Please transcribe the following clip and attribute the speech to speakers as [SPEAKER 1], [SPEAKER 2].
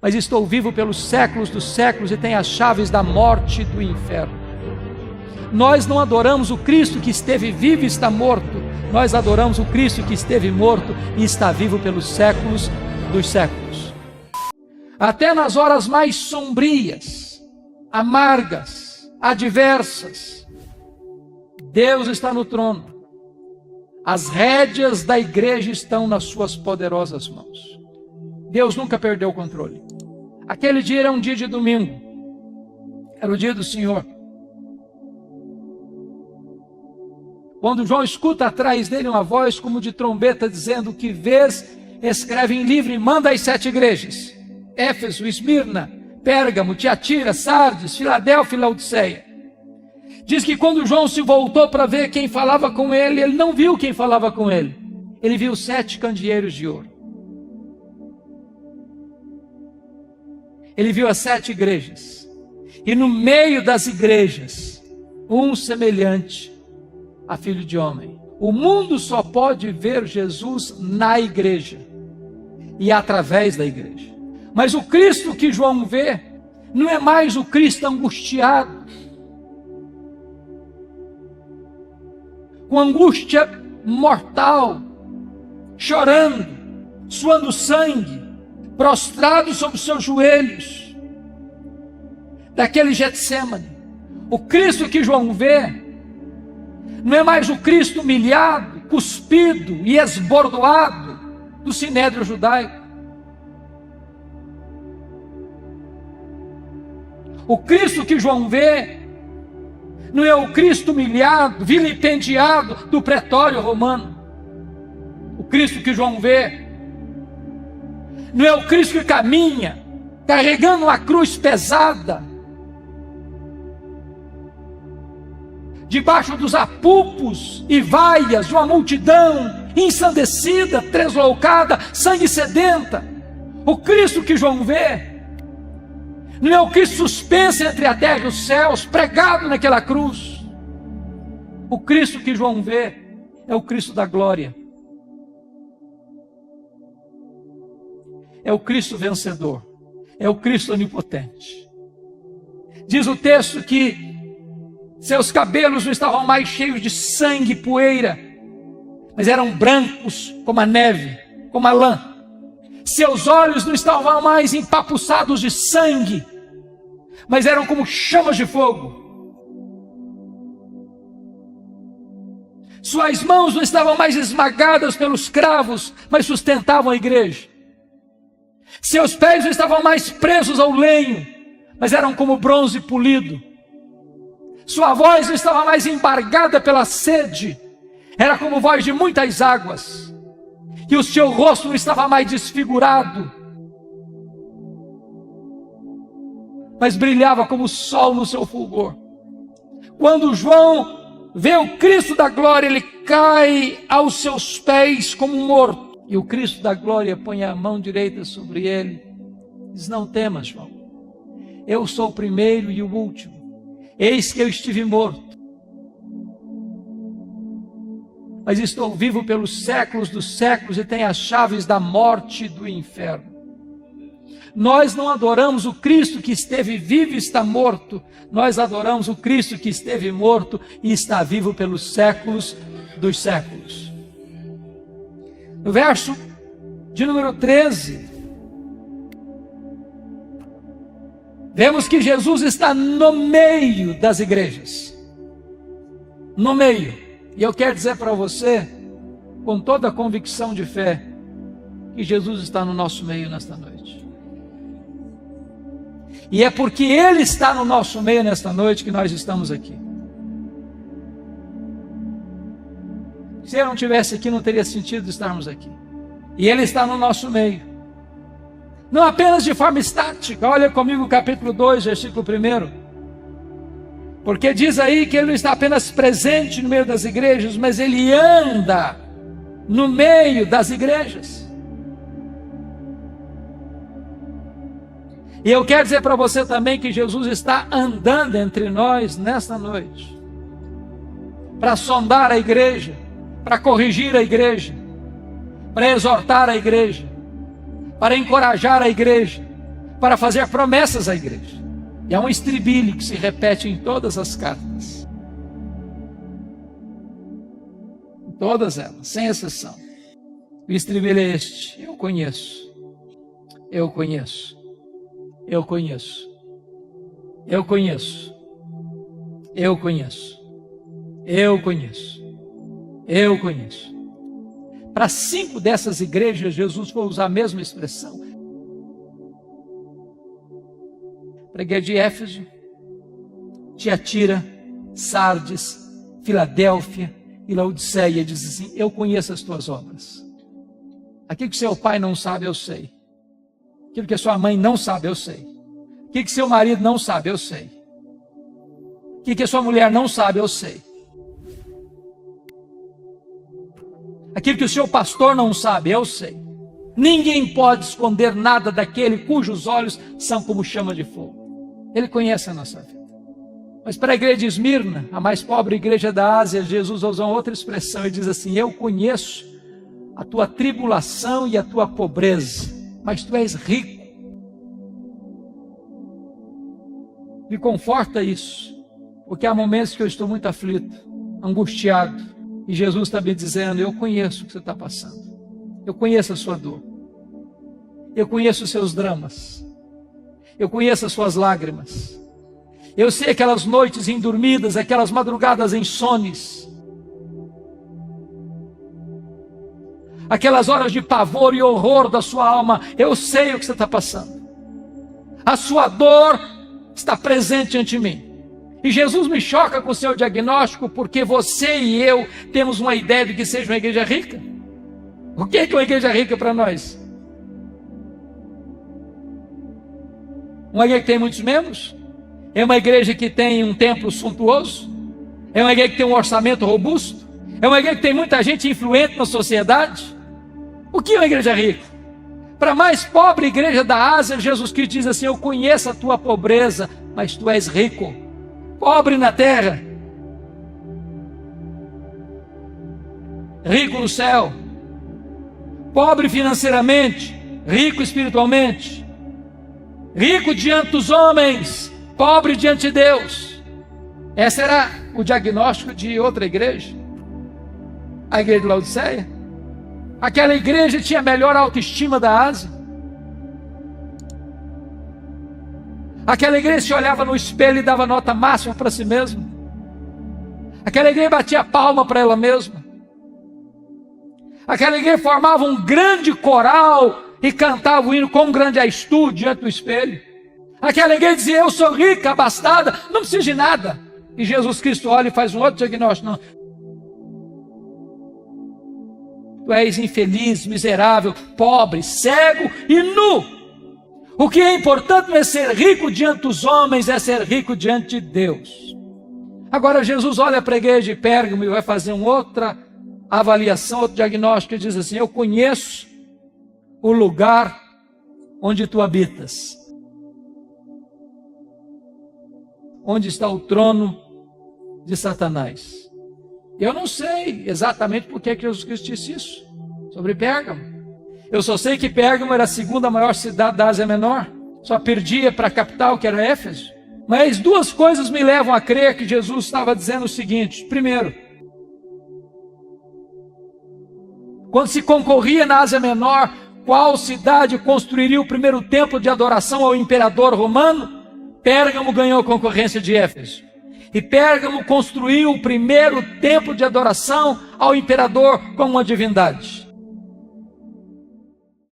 [SPEAKER 1] mas estou vivo pelos séculos dos séculos e tenho as chaves da morte e do inferno. Nós não adoramos o Cristo que esteve vivo e está morto, nós adoramos o Cristo que esteve morto e está vivo pelos séculos dos séculos. Até nas horas mais sombrias, amargas, adversas, Deus está no trono. As rédeas da igreja estão nas suas poderosas mãos. Deus nunca perdeu o controle. Aquele dia era um dia de domingo. Era o dia do Senhor. Quando João escuta atrás dele uma voz como de trombeta dizendo: que vês, escreve em livro e manda às 7 igrejas: Éfeso, Esmirna, Pérgamo, Tiatira, Sardes, Filadélfia e Laodiceia. Diz que quando João se voltou para ver quem falava com ele, ele não viu quem falava com ele. Ele viu 7 candeeiros de ouro. Ele viu as 7 igrejas. E no meio das igrejas, um semelhante a filho de homem. O mundo só pode ver Jesus na igreja e através da igreja. Mas o Cristo que João vê não é mais o Cristo angustiado, com angústia mortal, chorando, suando sangue, prostrado sobre os seus joelhos, daquele Getsêmani. O Cristo que João vê não é mais o Cristo humilhado, cuspido e esbordoado do sinédrio judaico. O Cristo que João vê não é o Cristo humilhado, vilipendiado do pretório romano. O Cristo que João vê não é o Cristo que caminha carregando uma cruz pesada, debaixo dos apupos e vaias de uma multidão ensandecida, tresloucada, sangue sedenta. O Cristo que João vê não é o Cristo suspenso entre a terra e os céus, pregado naquela cruz. O Cristo que João vê é o Cristo da glória. É o Cristo vencedor. É o Cristo onipotente. Diz o texto que seus cabelos não estavam mais cheios de sangue e poeira, mas eram brancos como a neve, como a lã. Seus olhos não estavam mais empapuçados de sangue, mas eram como chamas de fogo. Suas mãos não estavam mais esmagadas pelos cravos, mas sustentavam a igreja. Seus pés não estavam mais presos ao lenho, mas eram como bronze polido. Sua voz não estava mais embargada pela sede, era como voz de muitas águas. E o seu rosto não estava mais desfigurado, mas brilhava como o sol no seu fulgor. Quando João vê o Cristo da glória, ele cai aos seus pés como morto. E o Cristo da glória põe a mão direita sobre ele. Diz: não temas, João. Eu sou o primeiro e o último. Eis que eu estive morto, mas estou vivo pelos séculos dos séculos e tenho as chaves da morte e do inferno. Nós não adoramos o Cristo que esteve vivo e está morto. Nós adoramos o Cristo que esteve morto e está vivo pelos séculos dos séculos. No verso de número 13, vemos que Jesus está no meio das igrejas. No meio. E eu quero dizer para você, com toda a convicção de fé, que Jesus está no nosso meio nesta noite. E é porque Ele está no nosso meio nesta noite que nós estamos aqui. Se Ele não estivesse aqui, não teria sentido estarmos aqui. E Ele está no nosso meio. Não apenas de forma estática. Olha comigo o capítulo 2, versículo 1. Porque diz aí que Ele não está apenas presente no meio das igrejas, mas Ele anda no meio das igrejas. E eu quero dizer para você também que Jesus está andando entre nós nesta noite, para sondar a igreja, para corrigir a igreja, para exortar a igreja, para encorajar a igreja, para fazer promessas à igreja. E há um estribilho que se repete em todas as cartas. Em todas elas, sem exceção. O estribilho é este: eu conheço, eu conheço, eu conheço, eu conheço, eu conheço, eu conheço, eu conheço. Para 5 dessas igrejas, Jesus foi usar a mesma expressão. Para a igreja de Éfeso, Tiatira, Sardes, Filadélfia e Laodiceia, diz assim: eu conheço as tuas obras. Aquilo que seu pai não sabe, eu sei. Aquilo que a sua mãe não sabe, eu sei. Aquilo que seu marido não sabe, eu sei. Aquilo que a sua mulher não sabe, eu sei. Aquilo que o seu pastor não sabe, eu sei. Ninguém pode esconder nada daquele cujos olhos são como chama de fogo. Ele conhece a nossa vida. Mas para a igreja de Esmirna, a mais pobre igreja da Ásia, Jesus usa outra expressão e diz assim: eu conheço a tua tribulação e a tua pobreza, mas tu és rico. Me conforta isso, porque há momentos que eu estou muito aflito, angustiado, e Jesus está me dizendo: eu conheço o que você está passando, eu conheço a sua dor, eu conheço os seus dramas, eu conheço as suas lágrimas, eu sei aquelas noites indormidas, aquelas madrugadas insones, aquelas horas de pavor e horror da sua alma. Eu sei o que você está passando, a sua dor está presente ante mim. E Jesus me choca com o seu diagnóstico, porque você e eu temos uma ideia de que seja uma igreja rica. O que é uma igreja rica para nós? Uma igreja que tem muitos membros? É uma igreja que tem um templo suntuoso? É uma igreja que tem um orçamento robusto? É uma igreja que tem muita gente influente na sociedade? O que é uma igreja rica? Para a mais pobre igreja da Ásia, Jesus Cristo diz assim: eu conheço a tua pobreza, mas tu és rico. Pobre na terra, rico no céu. Pobre financeiramente, rico espiritualmente. Rico diante dos homens, pobre diante de Deus. Esse era o diagnóstico de outra igreja, a igreja de Laodiceia. Aquela igreja tinha a melhor autoestima da Ásia. Aquela igreja se olhava no espelho e dava nota máxima para si mesma. Aquela igreja batia palma para ela mesma. Aquela igreja formava um grande coral e cantava o hino "Quão grande és tu" diante do espelho. Aquela igreja dizia: eu sou rica, abastada, não preciso de nada. E Jesus Cristo olha e faz um outro diagnóstico: não. Tu és infeliz, miserável, pobre, cego e nu. O que é importante não é ser rico diante dos homens, é ser rico diante de Deus. Agora Jesus olha para a igreja de Pérgamo e vai fazer uma outra avaliação, outro diagnóstico, e diz assim: eu conheço o lugar onde tu habitas. Onde está o trono de Satanás. Eu não sei exatamente por que Jesus Cristo disse isso sobre Pérgamo. Eu só sei que Pérgamo era a segunda maior cidade da Ásia Menor, só perdia para a capital, que era Éfeso. Mas 2 coisas me levam a crer que Jesus estava dizendo o seguinte: primeiro, quando se concorria na Ásia Menor, qual cidade construiria o primeiro templo de adoração ao imperador romano? Pérgamo ganhou a concorrência de Éfeso. E Pérgamo construiu o primeiro templo de adoração ao imperador como uma divindade.